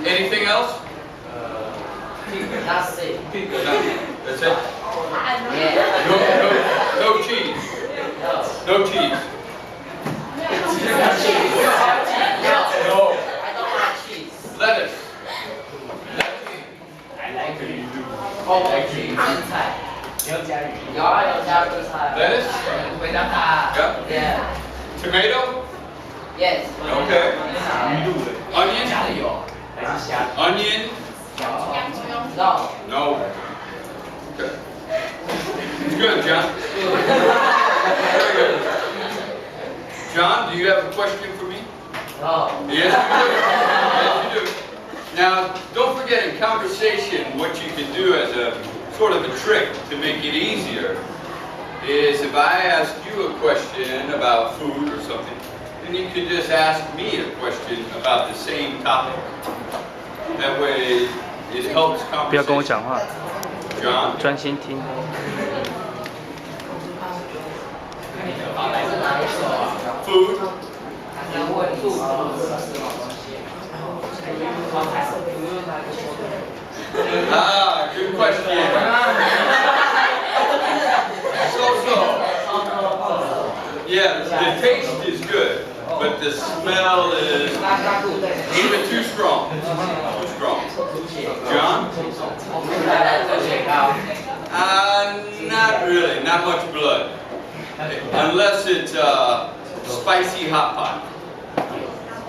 Anything else? That's it. That's it? Yeah. No cheese. No cheese. No. I don't like cheese. Lettuce. I like it. Oh, cheese. 菜。有加蔬菜。Lettuce? 回答他。Yeah. Tomato? Yes. Okay. Onion? Onion? No. No. Okay. Good, John. Very good. John, do you have a question for me? No. Yes, you do. Yes, you do. Now, don't forget in conversation, what you can do as a sort of a trick to make it easier is if I ask you a question about food or something, then you can just ask me a question about the same topic. That way, it helps 不要跟我 conversation. 讲话， John? 专心听。Food? Ah, good question. So. Yeah, the taste is good, but the smell is even too strong. Too strong. John? Not really. Not much blood. Unless it's spicy hot pot.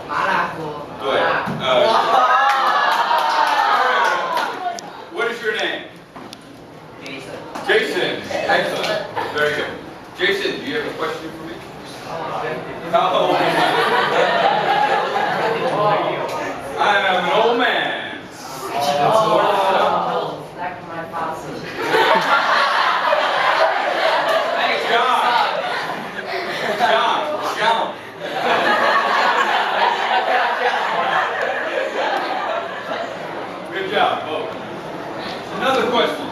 麻辣锅。对。What is your name? Jason. Jason. Excellent. Very good. Jason, do you have a question for me? How old am I? I'm an old man. Like my father. Hey, John. John. Good job, folks. Another question.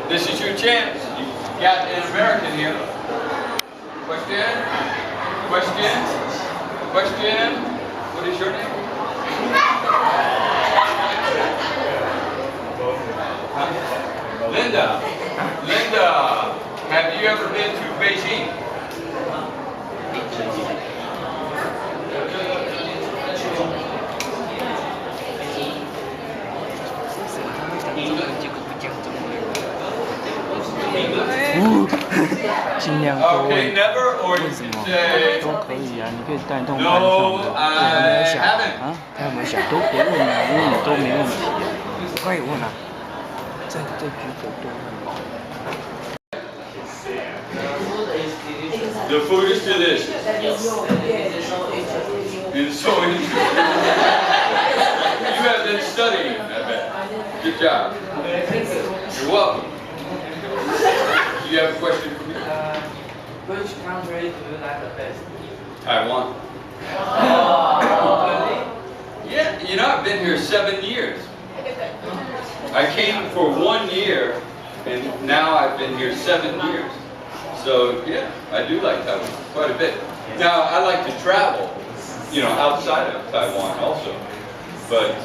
This is your chance. You got an American here. Question? What is your name? Linda. Have you ever been to Beijing?尽量多问， Okay, never, or 为 you 什么 can say 都可以啊，你可以带动班上的，他有没有想啊？他有没有想？都别问啊，因为你都没问题啊，快点问啊！再举手多问。the food is delicious. It's so interesting. You have been studying, I bet. Good job. You're welcome. Do you have a question for me? Which country do you like the best? Taiwan. Yeah, you know, I've been here 7 years. I came for 1 year, and now I've been here 7 years. So, yeah, I do like Taiwan quite a bit. Now, I like to travel, you know, outside of Taiwan also. But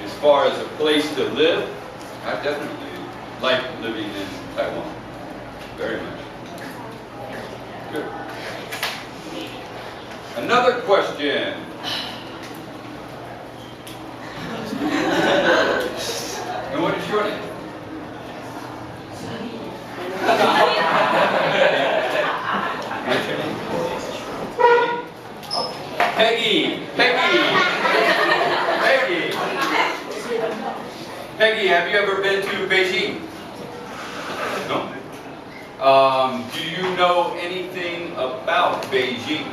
as far as a place to live, I definitely like living in Taiwan. Very much. Good. Another question. And what is your name? Peggy. Peggy, have you ever been to Beijing? No? Do you know anything about Beijing?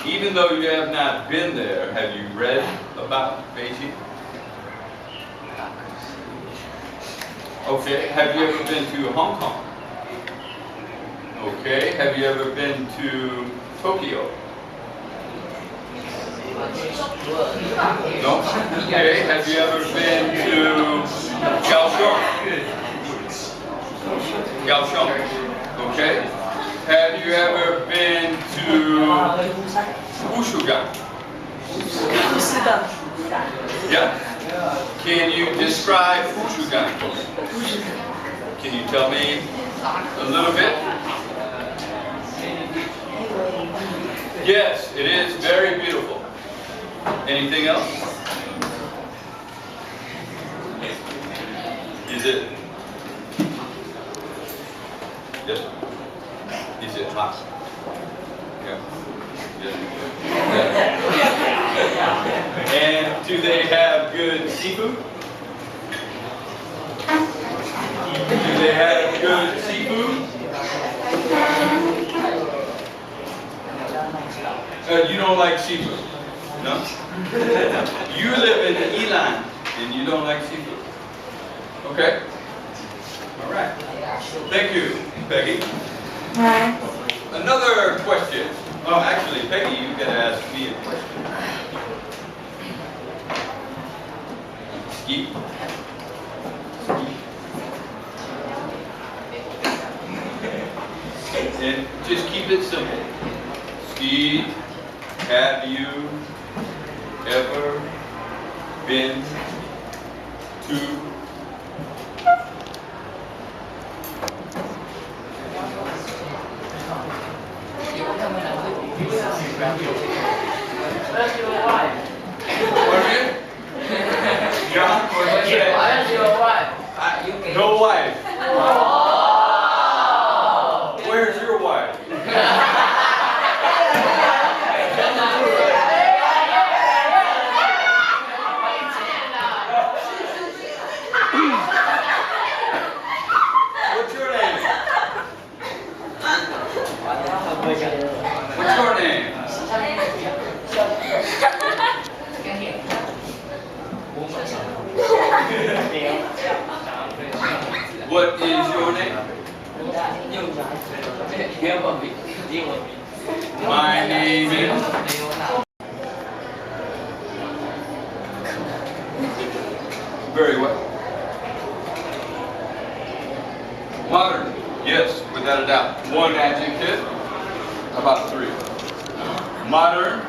Even though you have not been there, have you read about Beijing? Okay, have you ever been to Hong Kong? Okay, have you ever been to Tokyo? No? Okay, have you ever been to Kaohsiung? Okay. Have you ever been to Wushugan? 是的。Yeah. Can you describe 富士山 for me? Can you tell me a little bit? Yes, it is very beautiful. Anything else? Is it? Yes. Is it hot? Yeah. Yes. Yeah. And do they have good seafood? Do they have good seafood? You don't like seafood? No? You live in Elan and you don't like seafood? Okay. All right. Thank you, Peggy. Another question. Oh, actually, Peggy, you gotta ask me a question. Skeet. And just keep it simple. Skeet, have you ever been to Where's your wife? Pardon? John, what did you say? Where's your wife? No wife. Oh. Where's your wife? What's your name? What's your name? What is your name? My name is. Very well. Modern. Yes, without a doubt. One adjective. About three. Modern.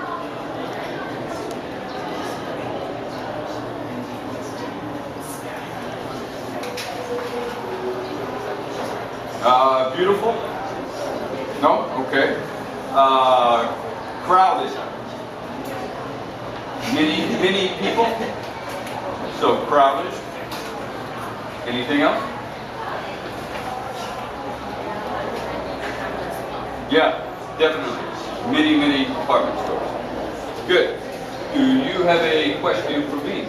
Beautiful? No? Okay. Crowded. Many people? So crowded. Anything else? Yeah, definitely. Many department stores. Good. Do you have a question for me?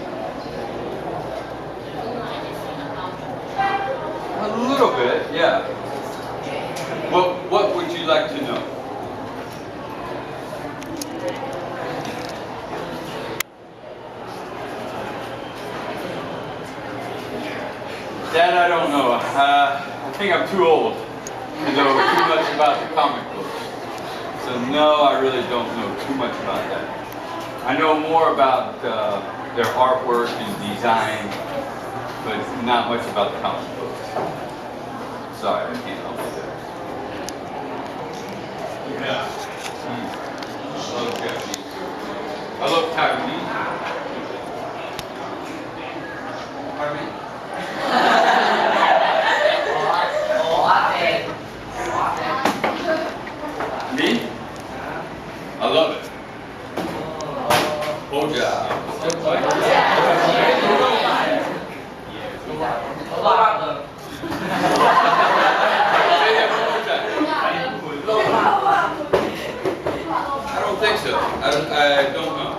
A little bit, yeah. What would you like to know? That I don't know. I think I'm too old to know too much about the comic books. So no, I really don't know too much about that. I know more about their artwork and design, but not much about the comic books. Sorry, I can't help you there. Yeah. I love Japanese. I love Taiwanese. Pardon me? Me? I love it. Hoja. I don't think so. I don't know.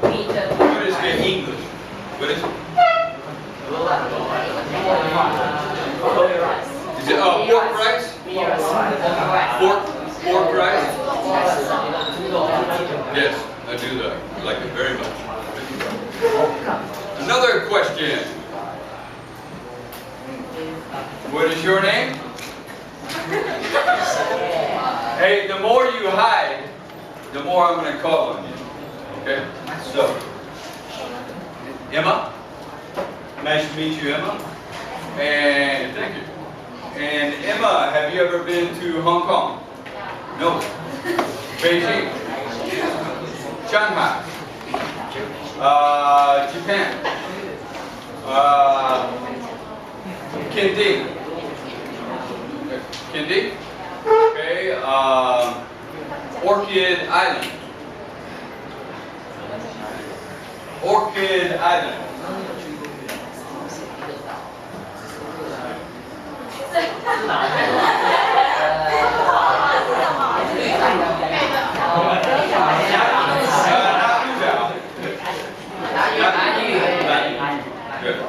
What is it in English? What is it? Is it pork rice? Pork rice? Yes, I do like it very much. Another question. What is your name? Hey, the more you hide, the more I'm going to call on you. Okay? So, Emma? Nice to meet you, Emma. And thank you. And Emma, have you ever been to Hong Kong? No. Beijing? Shanghai? Japan. Kendi. Kendi. Okay. Orchid Island. Orchid Island. Good.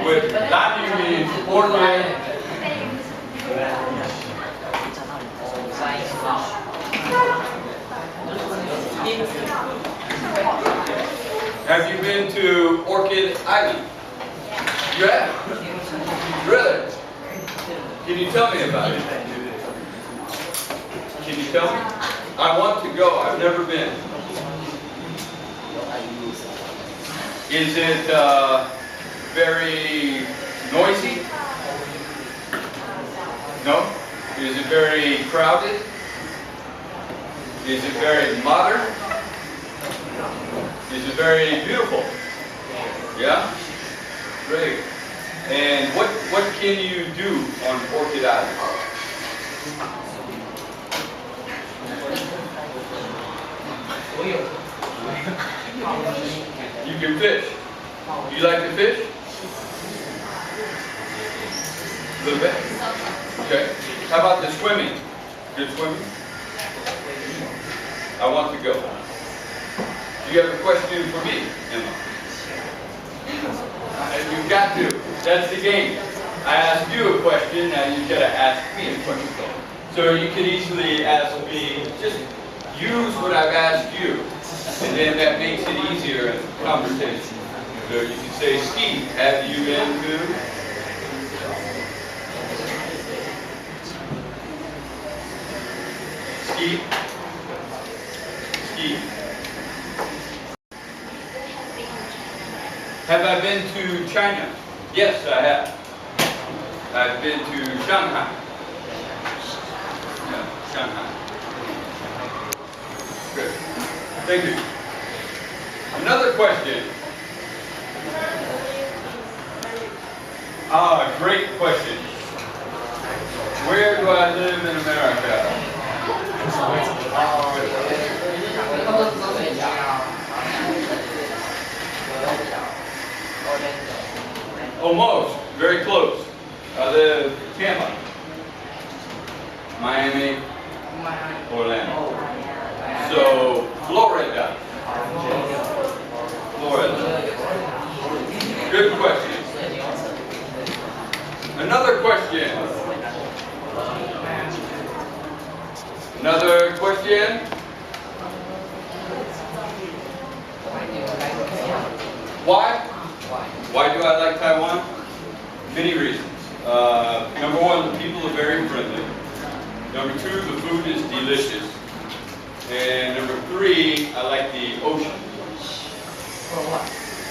With that you mean orchid. Have you been to Orchid Island? You have? Really? Can you tell me about it? Can you tell me? I want to go. I've never been. Is it very noisy? No? Is it very crowded? Is it very modern? Is it very beautiful? Yeah? Great. And what can you do on Orchid Island? You can fish. Do you like to fish? A little bit? Okay. How about the swimming? Good swimming? I want to go. Do you have a question for me, Emma? You've got to. That's the game. I asked you a question, now you've got to ask me a question. So you can easily ask me, just use what I've asked you, and then that makes it easier in conversation. So you can say, Skeet, have you been to? Skeet? Skeet. Have I been to China? Yes, I have. I've been to Shanghai. Yeah, Shanghai. Good. Thank you. Another question. Great question. Where do I live in America? Almost. Very close. I live in Tampa, Miami, Orlando. So, Florida. Florida. Good question. Another question. Another question. Why? Why do I like Taiwan? Many reasons. Number one, the people are very friendly. Number two, the food is delicious. And number three, I like the ocean.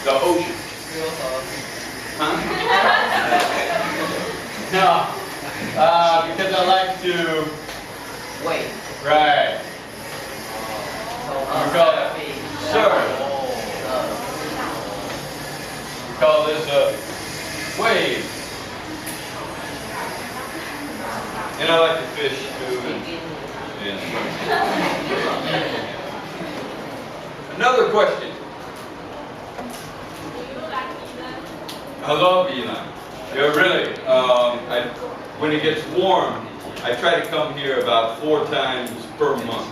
The ocean. Huh? No. Because I like to... Wait. Right. We call it surf. We call this a wave. And I like to fish too. Another question. I love Ilan. Yeah, really. When it gets warm, I try to come here about 4 times per month.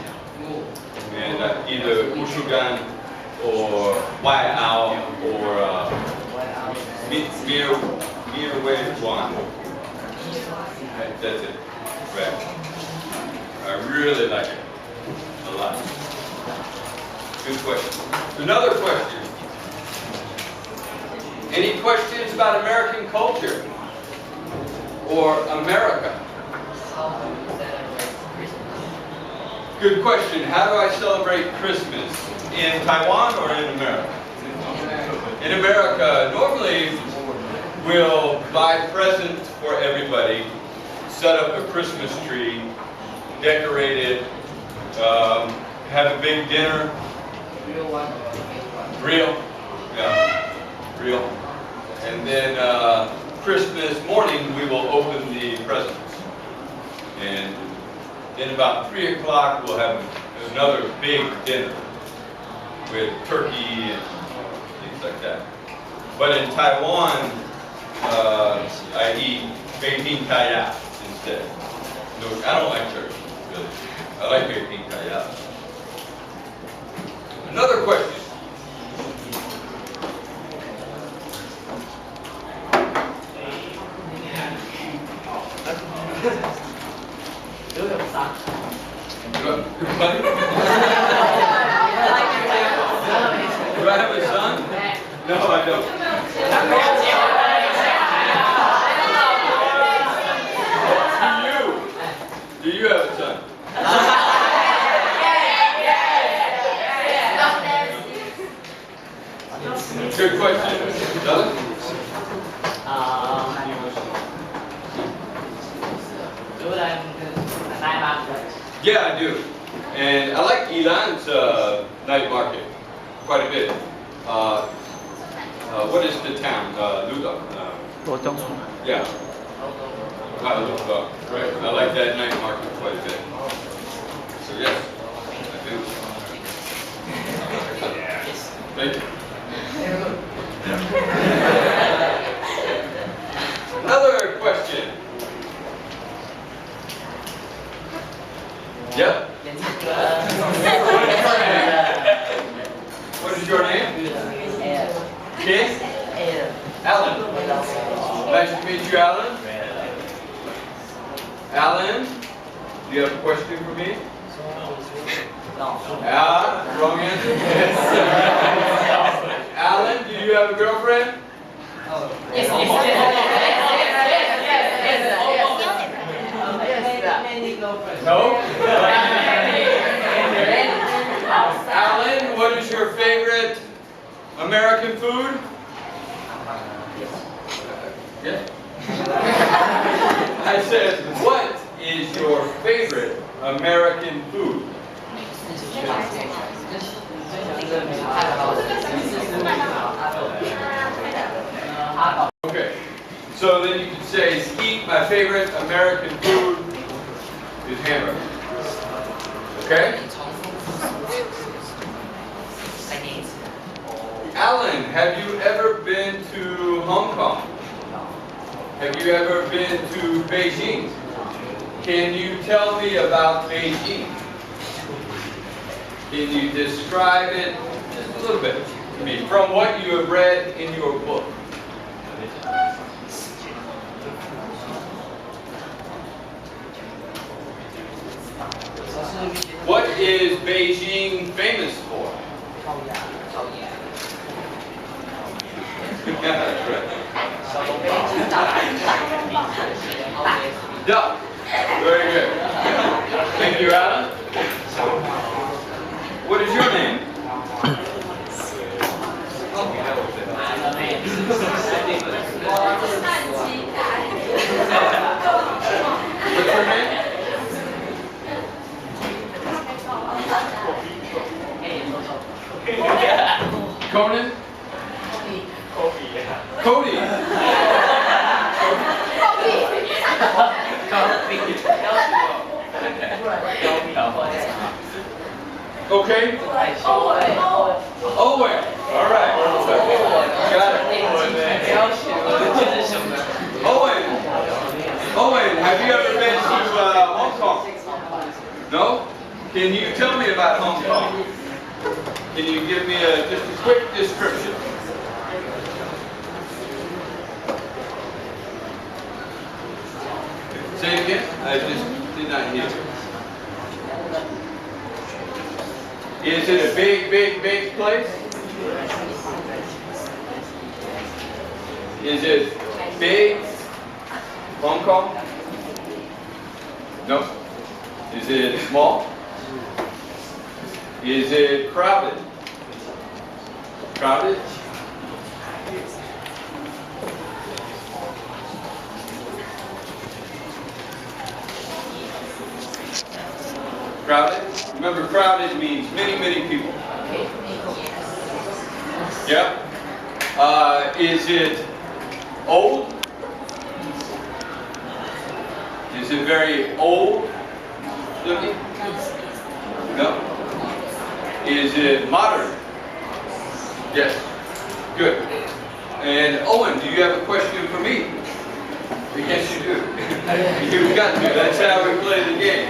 And either Ushugan or Waiao or Mirway. That's it. Right. I really like it a lot. Good question. Another question. Any questions about American culture or America? Good question. How do I celebrate Christmas? In Taiwan or in America? In America, normally we'll buy presents for everybody, set up a Christmas tree, decorate it, have a big dinner. Real? Yeah, real. And then Christmas morning, we will open the presents. And then about 3 o'clock, we'll have another big dinner with turkey and things like that. But in Taiwan, I eat Beijing kaya instead. No, I don't like turkey, really. I like Beijing kaya. Another question. Do you have a son? Everybody? Do I have a son? No, I don't. Do you have a son? Good question. Doug? Yeah, I do. And I like Ilan's night market quite a bit. What is the town? Ludok. Yeah. Ludok. Right. I like that night market quite a bit. So yes, I do. Thank you. Another question. Yep. What is your name? Kid? Alan. Nice to meet you, Alan. Alan, do you have a question for me? Wrong answer. Alan, do you have a girlfriend? Yes. No? Alan, what is your favorite American food? Yes. I said, what is your favorite American food? Okay. So then you can say, Skeet, my favorite American food is hamburger. Okay? Alan, have you ever been to Hong Kong? Have you ever been to Beijing? Can you tell me about Beijing? Can you describe it just a little bit to me from what you have read in your book? What is Beijing famous for? That's right. Duck. Very good. Thank you, Alan. What is your name? What's your name? Conan? Cody. Okay. Owen. All right. Got it. Owen, have you ever been to Hong Kong? No? Can you tell me about Hong Kong? Can you give me just a quick description? Say it again? I just did not hear. Is it a big place? Is it big? Hong Kong? No. Is it small? Is it crowded? Crowded? Crowded? Remember, crowded means many people. Yeah? Is it old? Is it very old looking? No? Is it modern? Yes. Good. And Owen, do you have a question for me? Yes, you do. You've got to. That's how we play the game.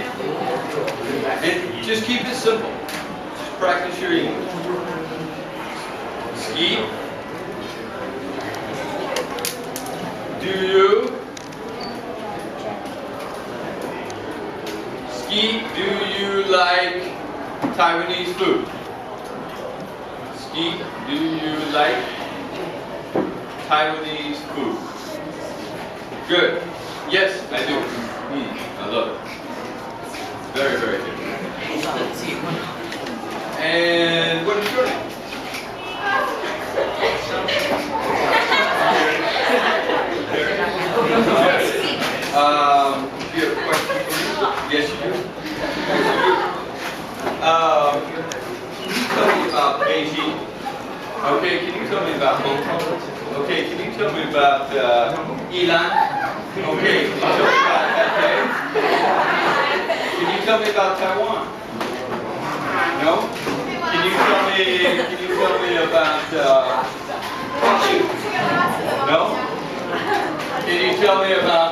And just keep it simple. Just practice your English. Skeet, do you? Skeet, do you like Taiwanese food? Skeet, do you like Taiwanese food? Good. Yes, I do. I love it. Very, very good. And what is your name? Do you have a question for me? Yes, you do. Can you tell me about Beijing? Okay, can you tell me about Hong Kong? Okay, can you tell me about Yilan? Okay, can you tell me about Taipei? Can you tell me about Taiwan? No? Can you tell me about Honshu? No? Can you tell me about